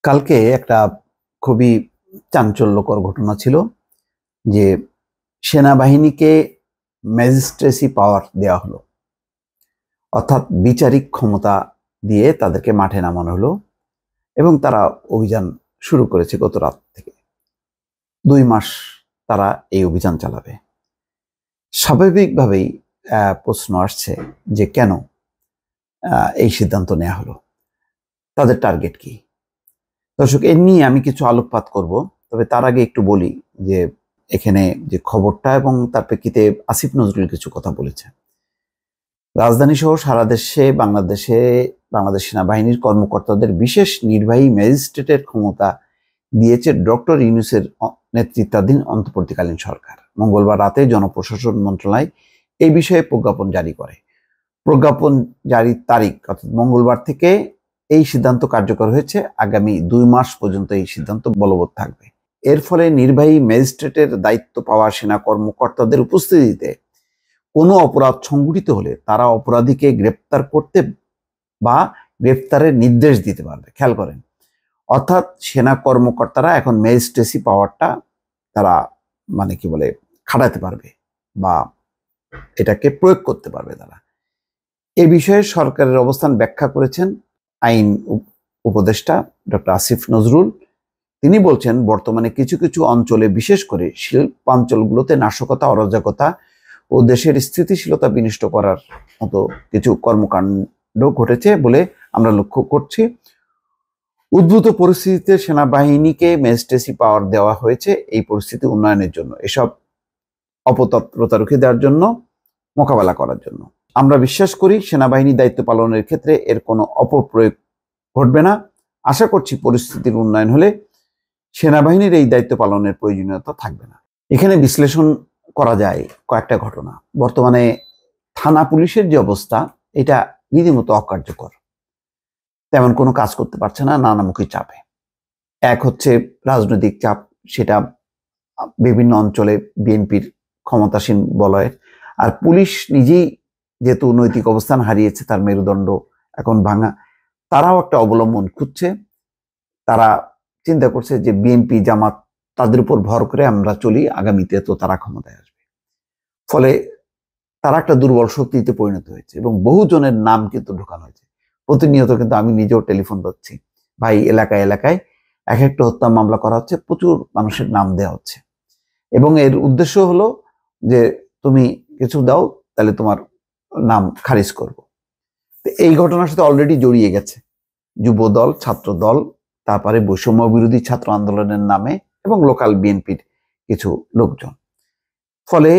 কালকে একটা খুবই চাঞ্চল্যকর ঘটনা ছিল যে সেনাবাহিনীকে ম্যাজিস্ট্রেসি পাওয়ার দেওয়া হলো, অর্থাৎ বিচারিক ক্ষমতা দিয়ে তাদেরকে মাঠে নামানো হলো এবং তারা অভিযান শুরু করেছে গত রাত থেকে। 2 মাস তারা এই অভিযান চালাবে। স্বাভাবিকভাবেই প্রশ্ন আসছে যে কেন এই সিদ্ধান্ত নেওয়া হলো, তাদের টার্গেট কি? দর্শক, এ নিয়ে আমি কিছু আলোকপাত করব, তবে তার আগে একটু বলি যে এখানে যে খবরটা এবং তার প্রেক্ষিতে আসিফ নজরুল কিছু কথা বলেছে। রাজধানী সহ সারা দেশে বাংলাদেশ সেনাবাহিনীর কর্মকর্তাদের বিশেষ নির্বাহী ম্যাজিস্ট্রেটের ক্ষমতা দিয়েছে ডক্টর ইউনূসের নেতৃত্বাধীন অন্তর্বর্তীকালীন সরকার। মঙ্গলবার রাতে জনপ্রশাসন মন্ত্রণালয় এই বিষয়ে প্রজ্ঞাপন জারি করে। প্রজ্ঞাপন জারির তারিখ অর্থাৎ মঙ্গলবার থেকে এই সিদ্ধান্ত কার্যকর হয়েছে। আগামী 2 মাস পর্যন্ত এই সিদ্ধান্ত বলবৎ থাকবে। এর ফলে নির্বাহী ম্যাজিস্ট্রেটের দায়িত্ব পাওয়া সেনা কর্মকর্তাদের উপস্থিতিতে কোনো অপরাধ সংঘটিত হলে তারা অপরাধীকে গ্রেপ্তার করতে বা গ্রেপ্তারের নির্দেশ দিতে পারবে। খেয়াল করেন, অর্থাৎ সেনা কর্মকর্তারা এখন ম্যাজিস্ট্রেসি পাওয়ারটা তারা খাটাতে পারবে বা এটাকে প্রয়োগ করতে পারবে তারা। এ বিষয়ে সরকারের অবস্থান ব্যাখ্যা করেছেন আইন উপদেষ্টা ডক্টর আসিফ নজরুল। তিনি বলছেন, বর্তমানে কিছু কিছু অঞ্চলে, বিশেষ করে শিল্পাঞ্চলগুলোতে নাশকতা, অরাজকতা ও দেশের স্থিতিশীলতা বিনষ্ট করার মতো কিছু কর্মকাণ্ড ঘটেছে বলে আমরা লক্ষ্য করছি। উদ্ভূত পরিস্থিতিতে সেনাবাহিনীকে ম্যাজিস্ট্রেসি পাওয়ার দেওয়া হয়েছে এই পরিস্থিতি উন্নয়নের জন্য, এসব অপতৎপরতা রুখে দেওয়ার জন্য, মোকাবেলা করার জন্য। আমরা বিশ্বাস করি সেনাবাহিনী দায়িত্ব পালনের ক্ষেত্রে এর কোনো অপপ্রয়োগ ঘটবে না। আশা করছি পরিস্থিতির উন্নয়ন হলে সেনাবাহিনীর এই দায়িত্ব পালনের প্রয়োজনীয়তা থাকবে না। এখানে বিশ্লেষণ করা যায় কয়েকটা ঘটনা। বর্তমানে থানা পুলিশের যে অবস্থা, এটা রীতিমতো অকার্যকর, তেমন কোনো কাজ করতে পারছে না, নানামুখী চাপে। এক হচ্ছে রাজনৈতিক চাপ, সেটা বিভিন্ন অঞ্চলে বিএনপির ক্ষমতাসীন বলয়ের, আর পুলিশ নিজেই যেহেতু নৈতিক অবস্থান হারিয়েছে, তার মেরুদণ্ড এখন ভাঙা, তারাও একটা অবলম্বন খুঁজছে। তারা চিন্তা করছে যে বিএনপি জামাত তাদের উপর ভর করে আমরা চলি, আগামীতে তো তারা ক্ষমতায় আসবে। ফলে তারা একটা দুর্বল শক্তিতে পরিণত হয়েছে এবং বহু জনের নাম কিন্তু ঢোকানো হয়েছে। প্রতিনিয়ত কিন্তু আমি নিজেও টেলিফোন পাচ্ছি, ভাই এলাকায় এলাকায় এক একটা হত্যা মামলা করা হচ্ছে, প্রচুর মানুষের নাম দেওয়া হচ্ছে এবং এর উদ্দেশ্য হলো যে তুমি কিছু দাও, তাহলে তোমার নাম খারিজ করব। এই ঘটনার সাথে অলরেডি জড়িয়ে গেছে যুব দল, ছাত্র দল, তারপরে বৈষম্য বিরোধী ছাত্র আন্দোলনের নামে এবং লোকাল বিএনপির কিছু লোকজন। ফলে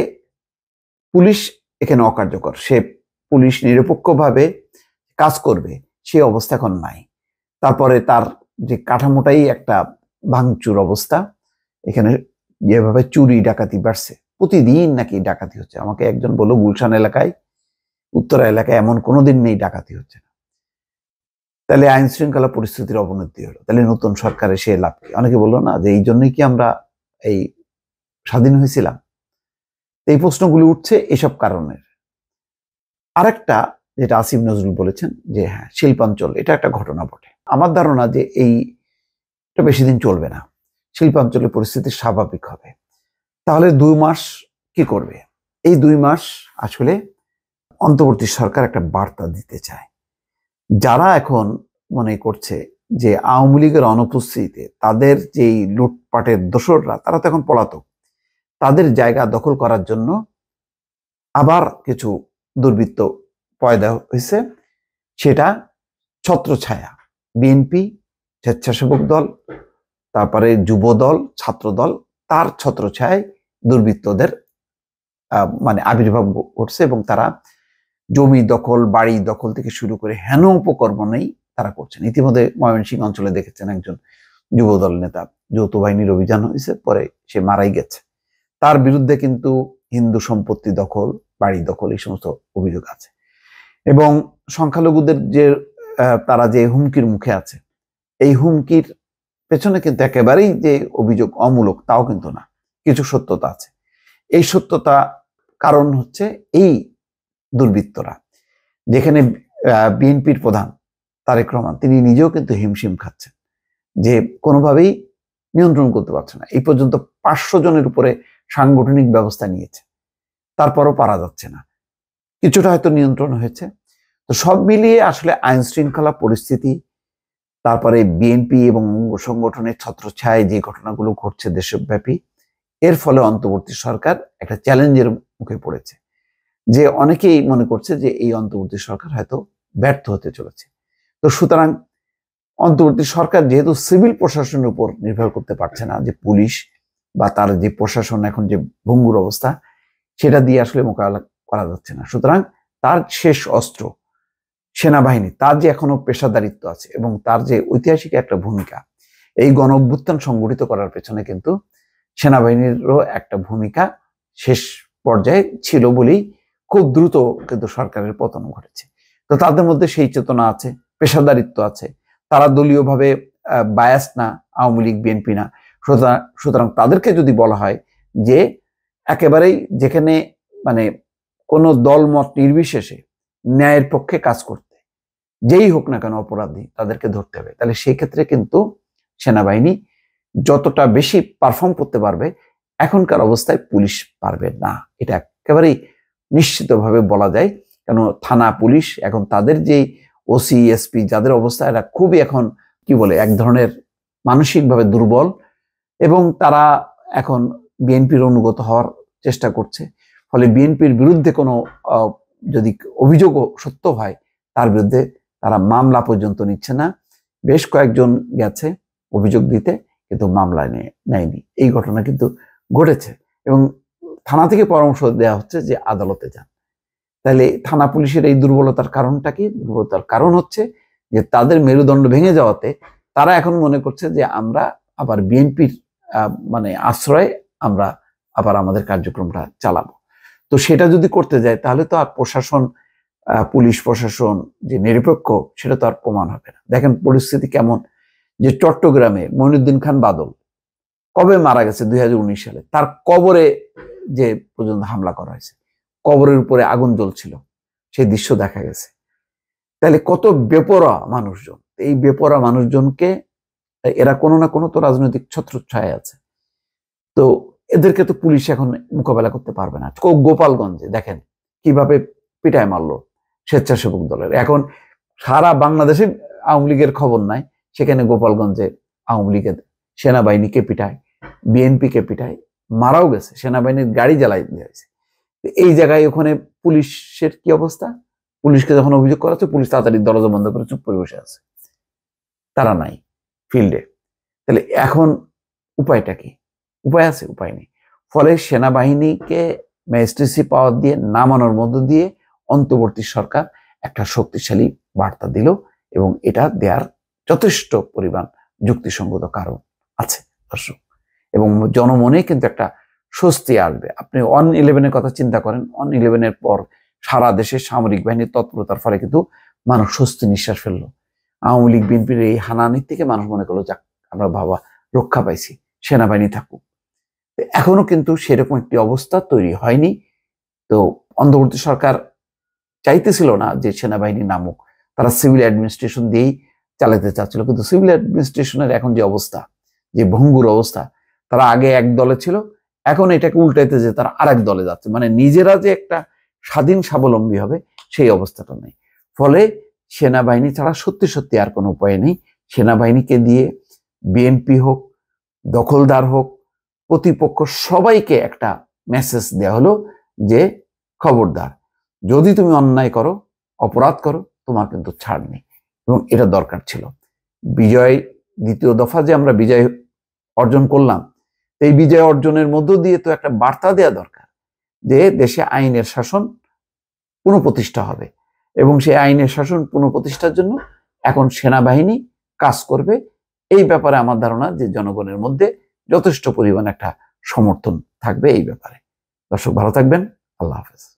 পুলিশ এখানে অকার্যকর, সে পুলিশ নিরপেক্ষভাবে কাজ করবে সে অবস্থা এখন নাই। তারপরে তার যে কাঠামোটাই একটা ভাঙচুর অবস্থা। এখানে যেভাবে চুরি ডাকাতি বাড়ছে, প্রতিদিন নাকি ডাকাতি হচ্ছে। আমাকে একজন বলল, গুলশান এলাকায়, উত্তরা এলাকায় এমন কোনোদিন নেই ডাকাতি হচ্ছে না। তাহলে আইন শৃঙ্খলা পরিস্থিতির অবনতি হলো, তাহলে নতুন সরকারে সে লাভ কি? অনেকে বললো না যে এই জন্যই কি আমরা এই স্বাধীন হয়েছিলাম? এই প্রশ্নগুলি উঠছে এসব কারণের। আরেকটা যেটা আসিফ নজরুল বলেছেন যে হ্যাঁ, শিল্পাঞ্চল, এটা একটা ঘটনা বটে। আমার ধারণা যে এইটা বেশি দিন চলবে না, শিল্পাঞ্চলের পরিস্থিতি স্বাভাবিক হবে। তাহলে 2 মাস কি করবে? এই 2 মাস আসলে অন্তর্বর্তী সরকার একটা বার্তা দিতে চায়। যারা এখন মনে করছে যে আওয়ামী লীগের অনুপস্থিতিতে তাদের যেই লুটপাটের দোসররা, তারা তো এখন পলাতক, তাদের জায়গা দখল করার জন্য আবার কিছু দুর্বৃত্ত পয়দা হয়েছে। সেটা ছত্রছায়া বিএনপি, স্বেচ্ছাসেবক দল, তারপরে যুব দল, ছাত্র দল, তার ছত্রছায়ায় দুর্বৃত্তদের আবির্ভাব ঘটছে এবং তারা জমি দখল, বাড়ি দখল থেকে শুরু করে হেন উপকর্মণেই তারা করছেন। ইতিমধ্যে ময়মনসিংহ অঞ্চলে দেখেছেন একজন যুবদল নেতা, যৌথ বাহিনীর অভিযান হয়েছে, পরে সে মারাই গেছে। তার বিরুদ্ধে কিন্তু হিন্দু সম্পত্তি দখল, বাড়ি দখল, এই সমস্ত অভিযোগ আছে। এবং সংখ্যালঘুদের যে তারা যে হুমকির মুখে আছে, এই হুমকির পেছনে কিন্তু একেবারেই যে অভিযোগ অমূলক তাও কিন্তু না, কিছু সত্যতা আছে। এই সত্যতা কারণ হচ্ছে এই দুর্বৃত্তরা, যেখানে বিএনপির প্রধান তারেক রহমান তিনি নিজেও কিন্তু হিমশিম খাচ্ছেন। যে কোনোভাবেই নিয়ন্ত্রণ করতে পারছে না। এই পর্যন্ত 500 জনের উপরে সাংগঠনিক ব্যবস্থা নিয়েছে, তারপরও পারা যাচ্ছে না। কিছুটা হয়তো নিয়ন্ত্রণ হয়েছে। তো সব মিলিয়ে আসলে আইন শৃঙ্খলা পরিস্থিতি, তারপরে বিএনপি এবং অঙ্গ সংগঠনের ছত্রছায়ায় যে ঘটনাগুলো ঘটছে দেশব্যাপী, এর ফলে অন্তর্বর্তী সরকার একটা চ্যালেঞ্জের মুখে পড়েছে, যে অনেকেই মনে করছে যে এই অন্তর্বর্তী সরকার হয়তো ব্যর্থ হতে চলেছে। তো সুতরাং অন্তর্বর্তী সরকার যেহেতু সিভিল প্রশাসনের উপর নির্ভর করতে পারছে না, যে পুলিশ বা তার যে প্রশাসন এখন যে ভঙ্গুর অবস্থা, সেটা দিয়ে আসলে মোকাবেলা করা যাচ্ছে না। সুতরাং তার শেষ অস্ত্র সেনাবাহিনী, তার যে এখনো পেশাদারিত্ব আছে এবং তার যে ঐতিহাসিক একটা ভূমিকা, এই গণ অভ্যুত্থান সংগঠিত করার পেছনে কিন্তু সেনাবাহিনীরও একটা ভূমিকা শেষ পর্যায়ে ছিল বলেই খুব দ্রুত কিন্তু সরকারের পতন ঘটেছে। তো তাদের মধ্যে সেই চেতনা আছে, পেশাদারিত্ব আছে, তারা দলীয়ভাবে বায়াস না, আওয়ামী লীগ বিএনপি না। সুতরাং তাদেরকে যদি বলা হয় যে একেবারেই যেখানে মানে কোনো দল মত নির্বিশেষে ন্যায়ের পক্ষে কাজ করতে, যেই হোক না কেন অপরাধী, তাদেরকে ধরতে হবে, তাহলে সেই ক্ষেত্রে কিন্তু সেনাবাহিনী যতটা বেশি পারফর্ম করতে পারবে, এখনকার অবস্থায় পুলিশ পারবে না। এটা একেবারেই নিশ্চিতভাবে বলা যায়। কেন থানা পুলিশ এখন তাদের যে ওসি এসপি যাদের অবস্থা, এরা খুবই এখন কি বলে এক ধরনের মানসিকভাবে দুর্বল, এবং তারা এখন বিএনপির অনুগত হওয়ার চেষ্টা করছে। ফলে বিএনপির বিরুদ্ধে কোনো যদি অভিযোগ সত্য হয়, তার বিরুদ্ধে তারা মামলা পর্যন্ত নিচ্ছে না। বেশ কয়েকজন গেছে অভিযোগ দিতে, কিন্তু মামলা নেয়নি। এই ঘটনা কিন্তু ঘটেছে এবং থানা থেকে পরামর্শ দেওয়া হচ্ছে যে আদালতে যান। তাহলে থানা পুলিশের এই দুর্বলতার কারণটা কি? দুর্বলতার কারণ হচ্ছে যে তাদের মেরুদণ্ড ভেঙে যাওয়াতে তারা এখন মনে করছে যে আমরা আবার বিএনপির মানে আশ্রয়ে আমরা আবার আমাদের কার্যক্রমটা চালাবো। তো সেটা যদি করতে যায়, তাহলে তো আর প্রশাসন, পুলিশ প্রশাসন যে নিরপেক্ষ, সেটা তো আর প্রমাণ হবে না। দেখেন পরিস্থিতি কেমন, যে চট্টগ্রামে মঈনুদ্দিন খান বাদল কবে মারা গেছে, 2019 সালে, তার কবরে যে পর্যন্ত হামলা করা হয়েছে, কবরের উপরে আগুন জ্বলছিল, সেই দৃশ্য দেখা গেছে। তাহলে কত বেপরোয়া মানুষজন। এই বেপরোয়া মানুষজনকে, এরা কোনো না কোনো তো রাজনৈতিক ছত্রছায়া আছে, তো এদেরকে তো পুলিশ এখন মোকাবেলা করতে পারবে না। গোপালগঞ্জে দেখেন কিভাবে পিটায় মারলো স্বেচ্ছাসেবক দলের। এখন সারা বাংলাদেশে আওয়ামী লীগের খবর নাই, সেখানে গোপালগঞ্জে আওয়ামী লীগের সেনাবাহিনীকে পিটায়, বিএনপিকে পিটায়, মারাও গেছে, সেনাবাহিনীর গাড়ি জ্বালাই দেওয়া হয়েছে। এই জায়গায় ওখানে পুলিশের কি অবস্থা? পুলিশকে যখন অভিযোগ করা হচ্ছে, পুলিশ তাড়াতাড়ি দরজা বন্ধ করে চুপ করে বসে আছে, তারা নাই ফিল্ডে। তাহলে এখন উপায়টা কি? উপায় আছে? উপায় নেই। ফলে সেনাবাহিনীকে ম্যাজিস্ট্রেসি পাওয়ার দিয়ে নামানোর মধ্য দিয়ে অন্তর্বর্তী সরকার একটা শক্তিশালী বার্তা দিল, এবং এটা দেওয়ার যথেষ্ট পরিমাণ যুক্তিসঙ্গত কারণ আছে দর্শক, এবং জনমনে কিন্তু একটা স্বস্তি আসবে। আপনি 1-11-এর কথা চিন্তা করেন, 1-11-এর পর সারা দেশের সামরিক বাহিনীর তৎপরতার ফলে কিন্তু মানুষ স্বস্তি নিঃশ্বাস ফেললো। আওয়ামী লীগ বিএনপির এই হানাহানির থেকে মানুষ মনে করলো, যাক আমরা বাবা রক্ষা পাইছি, সেনাবাহিনী থাকুক। এখনো কিন্তু সেরকম একটি অবস্থা তৈরি হয়নি। তো অন্তর্বর্তী সরকার চাইতেছিল না যে সেনাবাহিনী নামুক, তারা সিভিল অ্যাডমিনিস্ট্রেশন দিয়েই চালাতে চাচ্ছিল। কিন্তু সিভিল অ্যাডমিনিস্ট্রেশনের এখন যে অবস্থা, যে ভঙ্গুর অবস্থা, তারা আগে এক দলে ছিল, এখন এটাকে উল্টাইতে যে তারা আরেক দলে যাচ্ছে, মানে নিজেরা যে একটা স্বাধীন স্বাবলম্বী হবে সেই অবস্থাটা নেই। ফলে সেনাবাহিনী ছাড়া সত্যি সত্যি আর কোনো উপায় নেই। সেনাবাহিনীকে দিয়ে বিএনপি হোক, দখলদার হোক, প্রতিপক্ষ, সবাইকে একটা মেসেজ দেওয়া হলো যে খবরদার, যদি তুমি অন্যায় করো, অপরাধ করো, তোমার কিন্তু ছাড় নেই। এবং এটা দরকার ছিল। বিজয়, দ্বিতীয় দফা যে আমরা বিজয় অর্জন করলাম, এই বিজয় অর্জনের মধ্য দিয়ে তো একটা বার্তা দেওয়া দরকার যে দেশে আইনের শাসন পুনঃপ্রতিষ্ঠা হবে, এবং সেই আইনের শাসন পুনঃপ্রতিষ্ঠার জন্য এখন সেনাবাহিনী কাজ করবে। এই ব্যাপারে আমার ধারণা যে জনগণের মধ্যে যথেষ্ট পরিমাণ একটা সমর্থন থাকবে এই ব্যাপারে। দর্শক ভালো থাকবেন, আল্লাহ হাফেজ।